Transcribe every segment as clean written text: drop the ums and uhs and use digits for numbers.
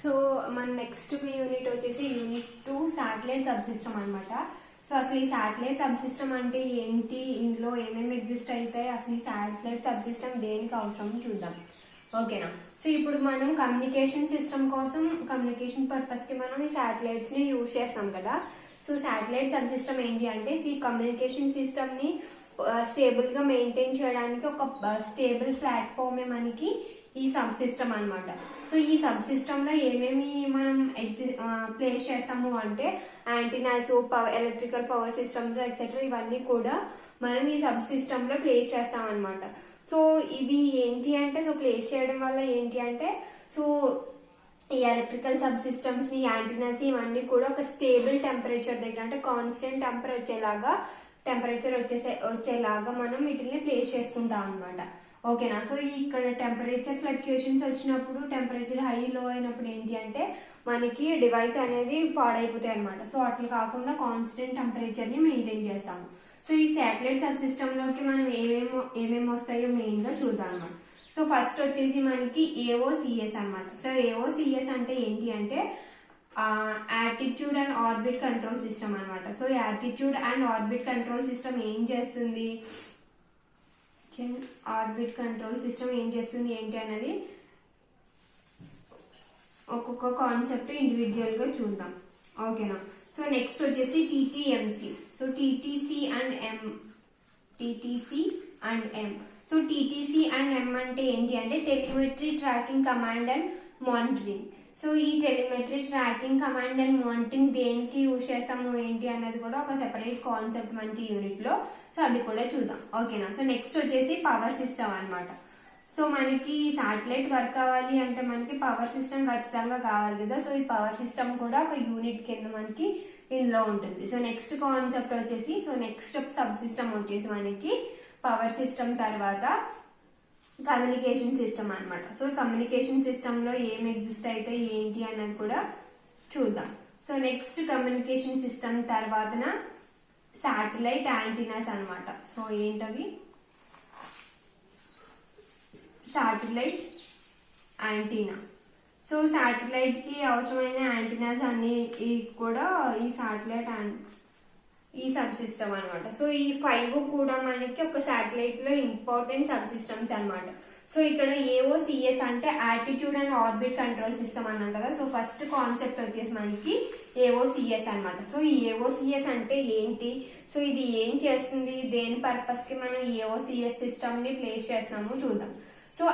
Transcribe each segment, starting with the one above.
So మన next unit వచ్చేసి unit 2 satellite sub system అనమాట. సో అసలు ఈ శాటిలైట్ సబ్ సిస్టమ్ అంటే ఏంటి, ఇందులో ఏమేమి ఎగ్జిస్ట్ అవుతాయి, అసలు ఈ శాటిలైట్ సబ్ సిస్టమ్ దేనికి అవసరం చూద్దాం. ఓకేనా. సో ఇప్పుడు మనం కమ్యూనికేషన్ సిస్టమ్ కోసం, కమ్యూనికేషన్ పర్పస్ కి మనం ఈ శాటిలైట్స్ ని యూజ్ చేస్తాం కదా. సో శాటిలైట్ సబ్ సిస్టమ్ ఏంటి అంటే ఈ కమ్యూనికేషన్ సిస్టమ్ ని స్టేబుల్ గా మెయింటైన్ చేయడానికి ఒక స్టేబుల్ ప్లాట్ఫామే మనకి ఈ సబ్ సిస్టమ్ అనమాట. సో ఈ సబ్ సిస్టమ్ లో ఏమేమి మనం ప్లేస్ చేస్తాము అంటే antennas, electrical power systems etcetera ఇవన్నీ కూడా మనం ఈ సబ్ సిస్టమ్ లో ప్లేస్ చేస్తాం అనమాట. సో ఇవి ఏంటి అంటే, సో ప్లేస్ చేయడం వల్ల ఏంటి అంటే, సో ఈ ఎలక్ట్రికల్ సబ్ సిస్టమ్స్ ని, యాంటీనాస్ ఇవన్నీ కూడా ఒక స్టేబుల్ టెంపరేచర్ దగ్గర అంటే కాన్స్టెంట్ టెంపరేచర్ వచ్చేలాగా మనం వీటిని ప్లేస్ చేసుకుంటాం అనమాట. ఓకేనా. సో ఇక్కడ టెంపరేచర్ ఫ్లక్చుయేషన్స్ వచ్చినప్పుడు, టెంపరేచర్ హై లో అయినప్పుడు ఏంటి అంటే మనకి డివైస్ అనేవి పాడైపోతాయి అనమాట. సో అట్లా కాకుండా కాన్స్టెంట్ టెంపరేచర్ ని మెయింటైన్ చేస్తాము. సో ఈ శాటిలైట్ సబ్ సిస్టమ్ లోకి మనం ఏమేమి వస్తాయో మెయిన్ గా చూద్దాం అనమాట. సో ఫస్ట్ వచ్చేసి మనకి AOCS అనమాట. సో AOCS అంటే ఏంటి అంటే attitude and orbit control system అనమాట. So attitude and orbit control system ఏం చేస్తుంది, ఆర్బిట్ కంట్రోల్ సిస్టమ్ ఏం చేస్తుంది ఏంటి అనేది ఒక్కొక్క కాన్సెప్ట్ ఇండివిజువల్ గా చూద్దాం. ఓకేనా. సో నెక్స్ట్ వచ్చేసి TTMC. So TTC and M. So TTC and M అంటే ఏంటి అంటే telemetry tracking command and monitoring. So ఈ telemetry tracking command and monitoring దేనికి యూజ్ చేస్తాము ఏంటి అన్నది కూడా ఒక సెపరేట్ కాన్సెప్ట్ మనకి యూనిట్ లో. సో అది కూడా చూద్దాం. ఓకేనా. సో నెక్స్ట్ వచ్చేసి పవర్ సిస్టమ్ అనమాట. సో మనకి శాటిలైట్ వర్క్ అవ్వాలి అంటే మనకి పవర్ సిస్టమ్ ఖచ్చితంగా కావాలి కదా. సో ఈ పవర్ సిస్టమ్ కూడా ఒక యూనిట్ కింద మనకి ఇందులో ఉంటుంది. సో నెక్స్ట్ కాన్సెప్ట్ వచ్చేసి, సో నెక్స్ట్ సబ్ సిస్టమ్ వచ్చేసి మనకి పవర్ సిస్టమ్ తర్వాత కమ్యూనికేషన్ సిస్టమ్ అనమాట. సో కమ్యూనికేషన్ సిస్టమ్ లో ఏం ఎగ్జిస్ట్ అయితే ఏంటి అన్నది కూడా చూద్దాం. సో నెక్స్ట్ కమ్యూనికేషన్ సిస్టమ్ తర్వాతన శాటిలైట్ యాంటీనాస్ అనమాట. సో ఏంటవి, శాటిలైట్ యాంటీనా. సో శాటిలైట్ కి అవసరమైన యాంటీనాస్ అన్ని కూడా ఈ శాటిలైట్ ఈ సబ్ సిస్టమ్ అనమాట. సో ఈ 5 కూడా మనకి ఒక శాటిలైట్ లో ఇంపార్టెంట్ సబ్ సిస్టమ్స్ అనమాట. సో ఇక్కడ AOCS అంటే attitude and orbit control system అన్నాం కదా. సో ఫస్ట్ కాన్సెప్ట్ వచ్చేసి మనకి AOCS అనమాట. సో ఈ AOCS అంటే ఏంటి, సో ఇది ఏం చేస్తుంది, దేని పర్పస్ కి మనం AOCS సిస్టమ్ ని ప్లేస్ చేస్తాము చూద్దాం. So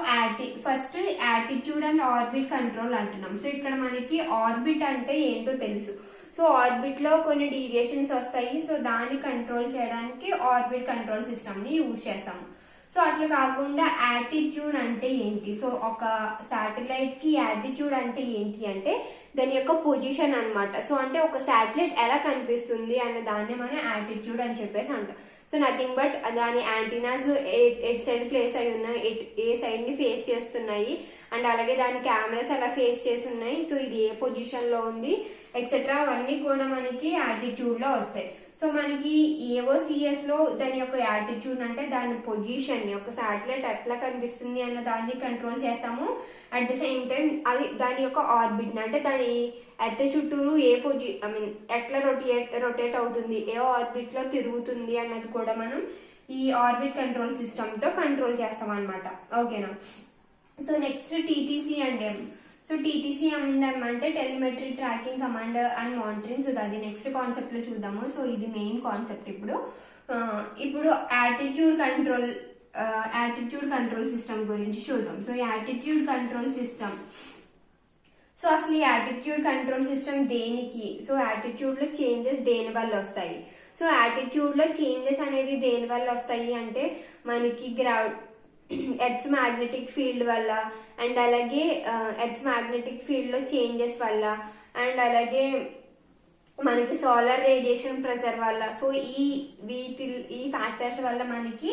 first attitude and orbit control అంటున్నాం. సో ఇక్కడ మనకి ఆర్బిట్ అంటే ఏంటో తెలుసు. సో ఆర్బిట్ లో కొన్ని డీవియేషన్స్ వస్తాయి. సో దాన్ని కంట్రోల్ చేయడానికి ఆర్బిట్ కంట్రోల్ సిస్టమ్ ని యూజ్ చేస్తాము. సో అట్లా కాకుండా యాటిట్యూడ్ అంటే ఏంటి, సో ఒక శాటిలైట్ కి యాటిట్యూడ్ అంటే ఏంటి అంటే దాని యొక్క పొజిషన్ అనమాట. సో అంటే ఒక శాటిలైట్ ఎలా కనిపిస్తుంది అన్న దాన్ని మనం యాటిట్యూడ్ అని చెప్పేసి అంటాం. సో నథింగ్ బట్ దాని యాంటీనాస్ ఎట్ సైడ్ ప్లేస్ అయి ఉన్నాయి, ఏ సైడ్ ని ఫేస్ చేస్తున్నాయి, అండ్ అలాగే దాని కెమెరాస్ ఎలా ఫేస్ చేసి ఉన్నాయి, సో ఇది ఏ పొజిషన్ లో ఉంది ఎక్సెట్రా అవన్నీ కూడా మనకి యాటిట్యూడ్ లో వస్తాయి. సో మనకి AOCS లో దాని యొక్క యాటిట్యూడ్ అంటే దాని పొజిషన్ ని, ఒక శాటిలైట్ ఎట్లా కనిపిస్తుంది అన్న దాన్ని కంట్రోల్ చేస్తాము. అట్ ద సేమ్ టైం అది దాని యొక్క ఆర్బిట్ అంటే దాని ఎర్త్ చుట్టూరు ఎట్లా రొటేట్ అవుతుంది, ఏ ఆర్బిట్ లో తిరుగుతుంది అన్నది కూడా మనం ఈ ఆర్బిట్ కంట్రోల్ సిస్టమ్ తో కంట్రోల్ చేస్తాం అనమాట. ఓకేనా. So next TTC and M. So TTC and M అంటే telemetry tracking command and monitoring. So అది నెక్స్ట్ కాన్సెప్ట్ లో చూద్దాము. సో ఇది మెయిన్ కాన్సెప్ట్. ఇప్పుడు యాటిట్యూడ్ కంట్రోల్ సిస్టమ్ గురించి చూద్దాం. So attitude control system, so అసలు ఈ యాటిట్యూడ్ కంట్రోల్ సిస్టమ్ దేనికి, సో యాటిట్యూడ్ లో చేంజెస్ దేని వల్ల వస్తాయి, సో యాటిట్యూడ్ లో చేంజెస్ అనేవి దేని వల్ల వస్తాయి అంటే మనకి ఎర్త్ మ్యాగ్నెటిక్ ఫీల్డ్ వల్ల, అండ్ అలాగే ఎర్త్ మ్యాగ్నెటిక్ ఫీల్డ్ లో చేంజెస్ వల్ల, అండ్ అలాగే మనకి సోలార్ రేడియేషన్ ప్రెషర్ వల్ల. సో ఈ ఫ్యాక్టర్స్ వల్ల మనకి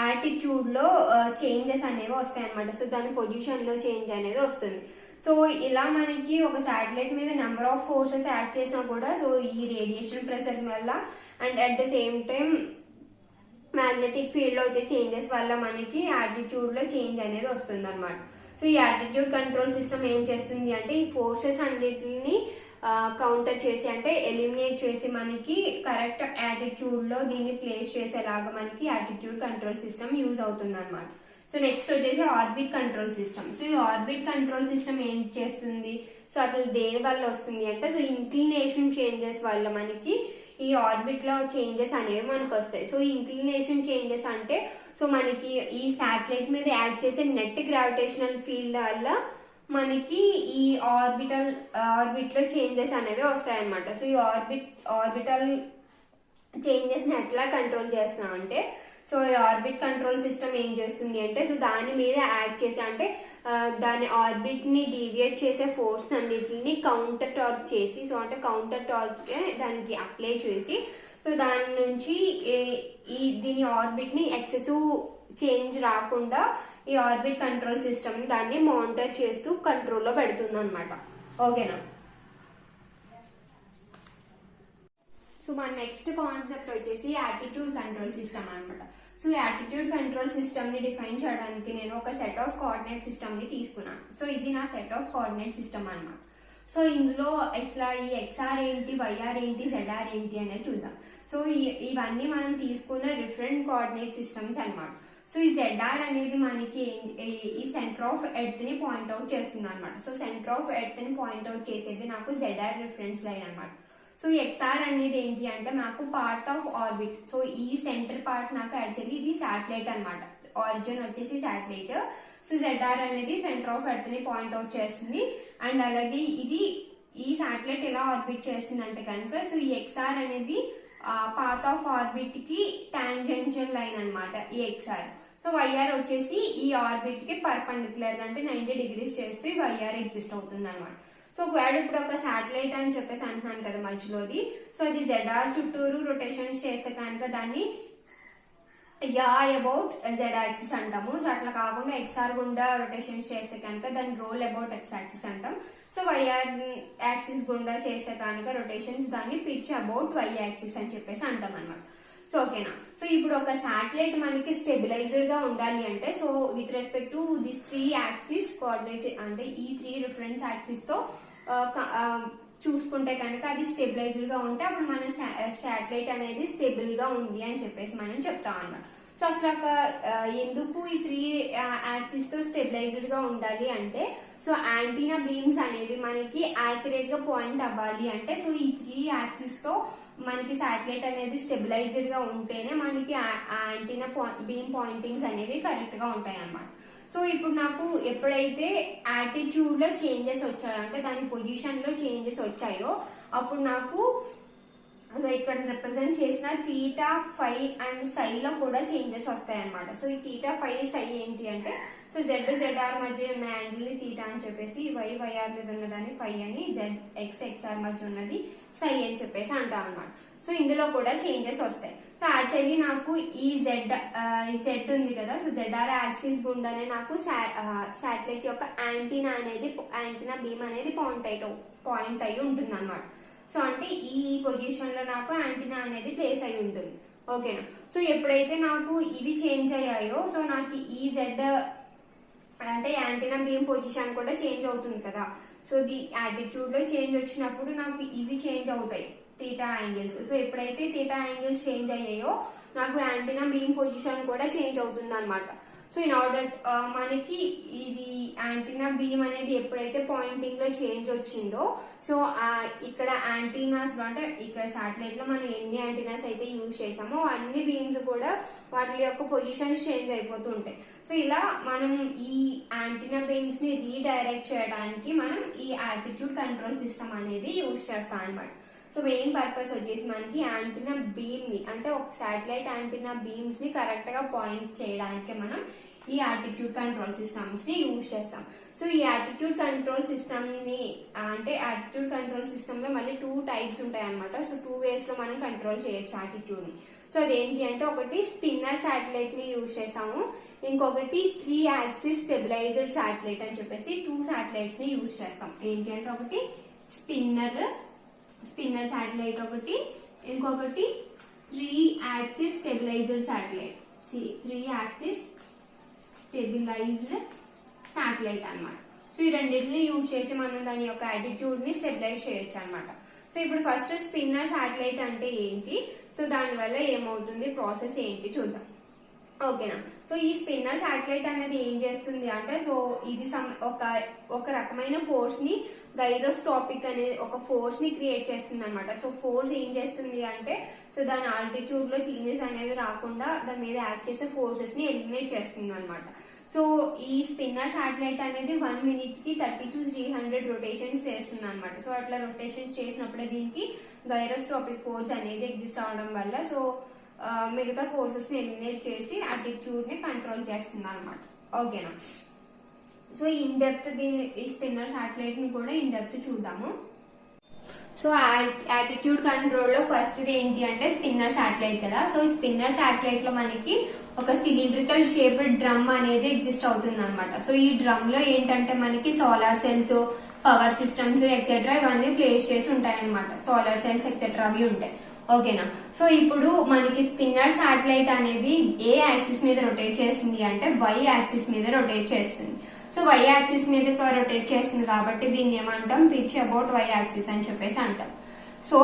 యాటిట్యూడ్ లో చేంజెస్ అనేవి వస్తాయి అనమాట. సో దాని పొజిషన్ లో చేంజ్ అనేది వస్తుంది. సో ఇలా మనకి ఒక శాటిలైట్ మీద నెంబర్ ఆఫ్ ఫోర్సెస్ యాక్ట్ చేసినా కూడా, సో ఈ రేడియేషన్ ప్రెషర్ వల్ల and at the same time magnetic field లో వచ్చే చేంజెస్ వల్ల మనకి యాటిట్యూడ్ లో చేంజ్ అనేది వస్తుంది అనమాట. సో ఈ యాటిట్యూడ్ కంట్రోల్ సిస్టమ్ ఏం చేస్తుంది అంటే ఈ ఫోర్సెస్ అన్నిటిని కౌంటర్ చేసి అంటే ఎలిమినేట్ చేసి మనకి కరెక్ట్ యాటిట్యూడ్ లో దీన్ని ప్లేస్ చేసేలాగా మనకి యాటిట్యూడ్ కంట్రోల్ సిస్టమ్ యూజ్ అవుతుంది అనమాట. సో నెక్స్ట్ వచ్చేసి ఆర్బిట్ కంట్రోల్ సిస్టమ్. సో ఈ ఆర్బిట్ కంట్రోల్ సిస్టమ్ ఏం చేస్తుంది, సో అసలు దేని వల్ల వస్తుంది అంటే సో ఇంక్లినేషన్ చేంజెస్ వల్ల మనకి ఈ ఆర్బిట్ లో చేంజెస్ అనేవి మనకు వస్తాయి. సో ఈ ఇంక్లినేషన్ చేంజెస్ అంటే సో మనకి ఈ శాటిలైట్ మీద యాడ్ చేసే నెట్ గ్రావిటేషనల్ ఫీల్డ్ వల్ల మనకి ఈ ఆర్బిట్ లో చేంజెస్ అనేవి వస్తాయి అనమాట. సో ఈ ఆర్బిటల్ చేంజెస్ ని ఎట్లా కంట్రోల్ చేస్తున్నాం అంటే సో ఈ ఆర్బిట్ కంట్రోల్ సిస్టమ్ ఏం చేస్తుంది అంటే సో దాని మీద యాడ్ చేసి అంటే దాని ఆర్బిట్ ని డీవియేట్ చేసే ఫోర్స్ అన్నిటిని కౌంటర్ టార్క్ చేసి సో అంటే కౌంటర్ టార్క్ దానికి అప్లై చేసి సో దాని నుంచి దీని ఆర్బిట్ ని ఎక్సెసివ్ చేంజ్ రాకుండా ఈ ఆర్బిట్ కంట్రోల్ సిస్టమ్ దాన్ని మానిటర్ చేస్తూ కంట్రోల్లో పెడుతుంది అనమాట. ఓకేనా. సో మన నెక్స్ట్ కాన్సెప్ట్ వచ్చేసి యాటిట్యూడ్ కంట్రోల్ సిస్టమ్ అనమాట. సో యాటిట్యూడ్ కంట్రోల్ సిస్టమ్ ని డిఫైన్ చేయడానికి నేను ఒక సెట్ ఆఫ్ కోఆర్డినేట్ సిస్టమ్ ని తీసుకున్నాను. సో ఇది నా సెట్ ఆఫ్ కోఆర్డినేట్ సిస్టమ్ అనమాట. సో ఇందులో అసలు ఈ ఎక్స్ఆర్ ఏంటి, వైఆర్ ఏంటి, జెడ్ఆర్ ఏంటి అనేది చూద్దాం. సో ఇవన్నీ మనం తీసుకున్న డిఫరెంట్ కోఆర్డినేట్ సిస్టమ్స్ అనమాట. సో ఈ జెడ్ఆర్ అనేది మనకి ఈ సెంటర్ ఆఫ్ ఎర్త్ ని పాయింట్ అవుట్ చేస్తుంది అనమాట. సో సెంటర్ ఆఫ్ ఎర్త్ ని పాయింట్ అవుట్ చేసేది నాకు జెడ్ఆర్ రిఫరెన్స్ లైన్ అనమాట. సో ఎక్స్ఆర్ అనేది ఏంటి అంటే నాకు పార్ట్ ఆఫ్ ఆర్బిట్. సో ఈ సెంటర్ పార్ట్ నాకు యాక్చువల్లీ ఇది శాటిలైట్ అనమాట, ఆరిజిన్ వచ్చేసి శాటిలైట్. సో జెడ్ఆర్ అనేది సెంటర్ ఆఫ్ ఎర్త్ ని పాయింట్ అవుట్ చేస్తుంది. అండ్ అలాగే ఇది ఈ శాటిలైట్ ఎలా ఆర్బిట్ చేస్తుంది అంటే కనుక సో ఈ ఎక్స్ఆర్ అనేది పాత్ ఆఫ్ ఆర్బిట్ కి టాంజెన్షియల్ లైన్ అనమాట ఈ ఎక్స్ఆర్. సో వైఆర్ వచ్చేసి ఈ ఆర్బిట్ కి పర్పెండిక్యులర్ గా అంటే 90 degrees చేస్తూ ఈ వైఆర్ ఎగ్జిస్ట్ అవుతుంది అనమాట. సో ఒకవేళ ఇప్పుడు ఒక శాటిలైట్ అని చెప్పేసి అంటున్నాను కదా మధ్యలోది, సో అది జెడ్ఆర్ చుట్టూరు రొటేషన్స్ చేస్తే కనుక దాన్ని అబౌట్ జెడ్ యాక్సిస్ అంటాము. సో అట్లా కాకుండా ఎక్స్ఆర్ గుండా రొటేషన్స్ చేస్తే కనుక దాన్ని రోల్ అబౌట్ ఎక్స్ యాక్సిస్ అంటాం. సో వైఆర్ యాక్సిస్ గుండా చేస్తే కనుక రొటేషన్స్ దాన్ని పిచ్ అబౌట్ వై యాక్సిస్ అని చెప్పేసి అంటాం అనమాట. సో ఓకేనా. సో ఇప్పుడు ఒక శాటిలైట్ మనకి స్టెబిలైజ్డ్ గా ఉండాలి అంటే so with respect to this 3 axis coordinates అంటే ఈ 3 రిఫరెన్స్ యాక్సిస్ తో చూసుకుంటే కనుక అది స్టెబిలైజ్డ్ గా ఉంటే అప్పుడు మన శాటిలైట్ అనేది స్టేబుల్ గా ఉంది అని చెప్పేసి మనం చెప్తాం అన్నమాట. సో అసలు ఎందుకు ఈ 3 యాక్సిస్ తో స్టెబిలైజ్డ్ గా ఉండాలి అంటే సో యాంటీనా బీమ్స్ అనేవి మనకి యాక్యురేట్ గా పాయింట్ అవ్వాలి అంటే సో ఈ 3 యాక్సిస్ తో మనకి శాటిలైట్ అనేది స్టెబిలైజ్డ్ గా ఉంటేనే మనకి యాంటీనా బీమ్ పాయింటింగ్స్ అనేవి కరెక్ట్ గా ఉంటాయి అన్నమాట. సో ఇప్పుడు నాకు ఎప్పుడైతే యాటిట్యూడ్ లో చేంజెస్ వచ్చాయో అంటే దాని పొజిషన్ లో చేంజెస్ వచ్చాయో అప్పుడు నాకు ఇక్కడ రిప్రజెంట్ చేసిన థీటా, ఫై అండ్ సై లో కూడా చేంజెస్ వస్తాయి అనమాట. సో ఈ థీటా, ఫై, సై ఏంటి అంటే సో జెడ్ జెడ్ఆర్ మధ్య ఉన్న యాంగిల్ ని థీటా అని చెప్పేసి వైఆర్ మీద ఉన్నదాన్ని ఫై అని, జెడ్ ఎక్స్ఆర్ మధ్య ఉన్నది సై అని చెప్పేసి అంటాం అనమాట. సో ఇందులో కూడా చేంజెస్ వస్తాయి. సో యాక్చువల్లీ నాకు ఈ జెడ్ ఉంది కదా, సో జెడ్ఆర్ యాక్సిస్ గుండానే నాకు శాటిలైట్ యొక్క యాంటీనా బీమ్ అనేది పాయింట్ అయి ఉంటుంది అనమాట. సో అంటే ఈ పొజిషన్ లో నాకు యాంటీనా అనేది ప్లేస్ అయి ఉంటుంది. ఓకేనా. సో ఎప్పుడైతే నాకు ఇవి చేంజ్ అయ్యాయో సో నాకు ఈ జెడ్ అంటే యాంటీనా బీమ్ పొజిషన్ కూడా చేంజ్ అవుతుంది కదా. సో ది యాటిట్యూడ్ లో చేంజ్ వచ్చినప్పుడు నాకు ఇవి చేంజ్ అవుతాయి థీటా యాంగిల్స్. సో ఎప్పుడైతే థీటా యాంగిల్స్ చేంజ్ అయ్యాయో నాకు యాంటీనా బీమ్ పొజిషన్ కూడా చేంజ్ అవుతుంది అనమాట. సో ఇన్ ఆర్డర్ మనకి ఇది యాంటీనా బీమ్ అనేది ఎప్పుడైతే పాయింటింగ్ లో చేంజ్ వచ్చిందో సో ఇక్కడ యాంటీనాస్ అంటే ఇక్కడ శాటిలైట్ లో మనం ఎన్ని యాంటీనాస్ అయితే యూజ్ చేసామో అన్ని బీమ్స్ కూడా వాటి యొక్క పొజిషన్స్ చేంజ్ అయిపోతూ ఉంటాయి. సో ఇలా మనం ఈ యాంటీనా బీమ్స్ ని రీడైరెక్ట్ చేయడానికి మనం ఈ యాటిట్యూడ్ కంట్రోల్ సిస్టమ్ అనేది యూజ్ చేస్తాం అనమాట. సో మెయిన్ పర్పస్ వచ్చేసి మనకి యాంటీనా బీమ్ ని అంటే ఒక శాటిలైట్ యాంటీనా బీమ్స్ ని కరెక్ట్ గా పాయింట్ చేయడానికి మనం ఈ యాటిట్యూడ్ కంట్రోల్ సిస్టమ్స్ ని యూజ్ చేస్తాం. సో ఈ యాటిట్యూడ్ కంట్రోల్ సిస్టమ్ ని అంటే యాటిట్యూడ్ కంట్రోల్ సిస్టమ్ లో మళ్ళీ 2 టైప్స్ ఉంటాయి అనమాట. సో 2 ways లో మనం కంట్రోల్ చేయొచ్చు యాటిట్యూడ్ ని. సో అదేంటి అంటే ఒకటి స్పిన్నర్ శాటిలైట్ ని యూజ్ చేస్తాము, ఇంకొకటి 3 యాక్సిస్ స్టెబిలైజ్డ్ శాటిలైట్ అని చెప్పేసి 2 శాటిలైట్స్ ని యూజ్ చేస్తాం. ఏంటి అంటే ఒకటి స్పిన్నర్ శాటిలైట్ ఒకటి, ఇంకొకటి 3 axis stabilised satellite. 3 axis stabilised satellite అన్నమాట. సో ఈ రెండింటిని యూజ్ చేసి మనం దాని యొక్క యాటిట్యూడ్ ని స్టెబిలైజ్ చేయొచ్చు అనమాట. సో ఇప్పుడు ఫస్ట్ స్పిన్నర్ శాటిలైట్ అంటే ఏంటి, సో దాని వల్ల ఏమవుతుంది, ప్రాసెస్ ఏంటి చూద్దాం. ఓకేనా. సో ఈ స్పిన్నర్ శాటిలైట్ అనేది ఏం చేస్తుంది అంటే, సో ఇది ఒక రకమైన ఫోర్స్ ని, గైరోస్టాపిక్ అనే ఒక ఫోర్స్ ని క్రియేట్ చేస్తుంది అనమాట. సో ఫోర్స్ ఏం చేస్తుంది అంటే, సో దాని ఆల్టిట్యూడ్ లో చేంజెస్ అనేవి రాకుండా దాని మీద యాక్ట్ చేసే ఫోర్సెస్ ని ఎలిమినేట్ చేస్తుంది అనమాట. సో ఈ స్పిన్నర్ శాటిలైట్ అనేది 1 minute కి 30 to 300 రొటేషన్స్ చేస్తుంది అనమాట. సో అట్లా రొటేషన్స్ చేసినప్పుడే దీనికి గైరోస్టాపిక్ ఫోర్స్ అనేది ఎగ్జిస్ట్ అవడం వల్ల సో మిగతా ఫోర్సెస్ ని ఎలిమినేట్ చేసి యాటిట్యూడ్ ని కంట్రోల్ చేస్తుంది అనమాట. ఓకేనా. సో ఇన్ డెప్త్ ఈ స్పిన్నర్ శాటిలైట్ ని కూడా ఇన్ డెప్త్ చూద్దాము. సో యాటిట్యూడ్ కంట్రోల్ లో ఫస్ట్ ఏంటి అంటే స్పిన్నర్ శాటిలైట్ కదా. సో ఈ స్పిన్నర్ శాటిలైట్ లో మనకి ఒక సిలిండ్రికల్ షేప్డ్ డ్రమ్ అనేది ఎగ్జిస్ట్ అవుతుంది అనమాట. సో ఈ డ్రమ్ లో ఏంటంటే మనకి solar cells, power systems etcetera ఇవన్నీ ప్లేస్ చేసి ఉంటాయి అనమాట. సోలార్ సెల్స్ ఎక్సెట్రా అవి ఉంటాయి. ఓకేనా. సో ఇప్పుడు మనకి స్పిన్నర్ శాటిలైట్ అనేది ఏ యాక్సిస్ మీద రొటేట్ చేస్తుంది అంటే వై యాక్సిస్ మీద రొటేట్ చేస్తుంది. సో వై యాక్సిస్ మీద రొటేట్ చేస్తుంది కాబట్టి దీన్ని ఏమంటాం, పిచ్ అబౌట్ వై యాక్సిస్ అని చెప్పేసి అంటాం. సో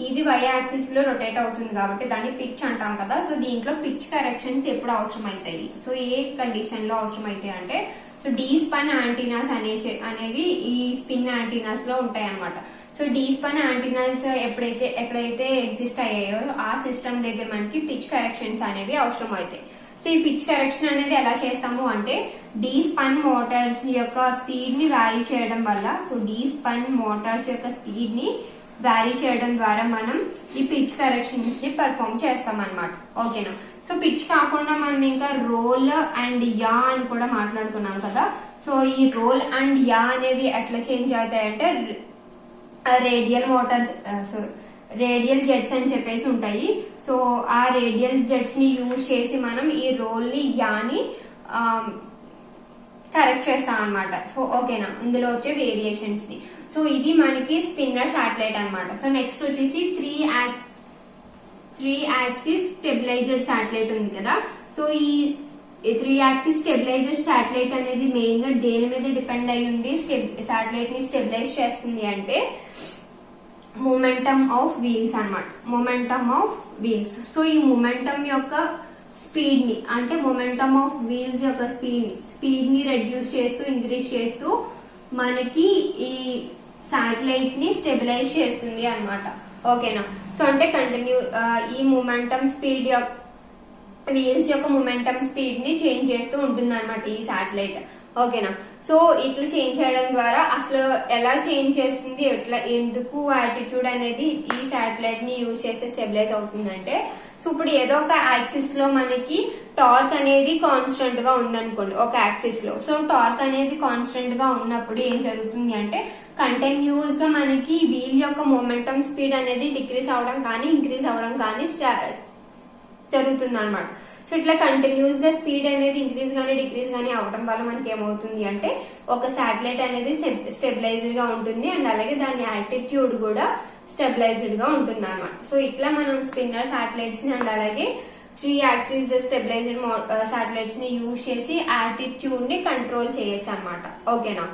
ఇది వై యాక్సిస్ లో రొటేట్ అవుతుంది కాబట్టి దాన్ని పిచ్ అంటాం కదా. సో దీంట్లో పిచ్ కరెక్షన్స్ ఎప్పుడు అవసరం అవుతాయి, సో ఏ కండిషన్ లో అవసరం అవుతాయి అంటే, సో డీ స్పన్ యాంటీనాస్ అనేవి ఈ స్పిన్ యాంటీనాస్ లో ఉంటాయి అనమాట. సో డీ స్పన్ యాంటీనాస్ ఎక్కడైతే ఎగ్జిస్ట్ అయ్యాయో ఆ సిస్టమ్ దగ్గర మనకి పిచ్ కరెక్షన్స్ అనేవి అవసరం అవుతాయి. సో ఈ పిచ్ కరెక్షన్ అనేది ఎలా చేస్తాము అంటే, డీ స్పన్ మోటార్స్ యొక్క స్పీడ్ ని వ్యారీ చేయడం వల్ల, సో డీ స్పన్ మోటార్స్ యొక్క స్పీడ్ ని వ్యారీ చేయడం ద్వారా మనం ఈ పిచ్ కరెక్షన్స్ ని పర్ఫామ్ చేస్తాం అనమాట. ఓకేనా. సో పిచ్ కాకుండా మనం ఇంకా రోల్ అండ్ యా అని కూడా మాట్లాడుకున్నాం కదా. సో ఈ రోల్ అండ్ యా అనేవి ఎట్లా చేంజ్ అవుతాయంటే, రేడియల్ జెట్స్ అని చెప్పేసి ఉంటాయి. సో ఆ రేడియల్ జెట్స్ ని యూజ్ చేసి మనం ఈ రోల్ ని యాని కరెక్ట్ చేస్తాం అనమాట. సో ఓకేనా, ఇందులో వచ్చే వేరియేషన్స్ ని. సో ఇది మనకి స్పిన్నర్ శాటిలైట్ అనమాట. సో నెక్స్ట్ వచ్చేసి 3 యాక్సిస్ స్టెబిలైజర్ శాటిలైట్ ఉంది కదా. సో ఈ 3 యాక్సిస్ స్టెబిలైజర్ శాటిలైట్ అనేది మెయిన్ గా దేని మీద డిపెండ్ అయి ఉండి శాటిలైట్ ని స్టెబిలైజ్ చేస్తుంది అంటే, మొమెంటమ్ ఆఫ్ వీల్స్ అన్నమాట. Momentum of wheels. సో ఈ మొమెంటమ్ యొక్క స్పీడ్ ని అంటే మొమెంటమ్ ఆఫ్ వీల్స్ యొక్క స్పీడ్ ని రెడ్యూస్ చేస్తూ ఇంక్రీజ్ చేస్తూ మనకి ఈ శాటిలైట్ ని స్టెబిలైజ్ చేస్తుంది అన్నమాట. ఓకేనా. సో అంటే కంటిన్యూ ఈ మొమెంటమ్ స్పీడ్ యొక్క వీల్స్ యొక్క మొమెంటమ్ స్పీడ్ ని చేంజ్ చేస్తూ ఉంటుంది అనమాట ఈ శాటిలైట్. ఓకేనా. సో ఇట్లా చేంజ్ చేయడం ద్వారా అసలు ఎలా చేంజ్ చేస్తుంది, ఎందుకు యాటిట్యూడ్ అనేది ఈ శాటిలైట్ ని యూజ్ చేస్తే స్టెబిలైజ్ అవుతుందంటే, సో ఇప్పుడు ఏదో ఒక యాక్సిస్ లో మనకి టార్క్ అనేది కాన్స్టెంట్ గా ఉందనుకోండి ఒక యాక్సిస్ లో. సో టార్క్ అనేది కాన్స్టెంట్ గా ఉన్నప్పుడు ఏం జరుగుతుంది అంటే, కంటిన్యూస్ గా మనకి వీల్ యొక్క మొమెంటమ్ స్పీడ్ అనేది డిక్రీజ్ అవడం కానీ ఇంక్రీజ్ అవడం కానీ జరుగుతుంది అనమాట. సో ఇట్లా కంటిన్యూస్ గా స్పీడ్ అనేది ఇంక్రీజ్ గానీ డిక్రీజ్ గానీ అవడం వల్ల మనకి ఏమవుతుంది అంటే, ఒక శాటిలైట్ అనేది స్టెబిలైజ్డ్ గా ఉంటుంది అండ్ అలాగే దాని యాటిట్యూడ్ కూడా స్టెబిలైజ్డ్ గా ఉంటుంది అనమాట. సో ఇట్లా మనం స్పిన్నర్ శాటిలైట్స్ ని అండ్ అలాగే 3 యాక్సిస్ స్టెబిలైజ్డ్ శాటిలైట్స్ ని యూజ్ చేసి యాటిట్యూడ్ ని కంట్రోల్ చేయొచ్చు అనమాట. ఓకేనా.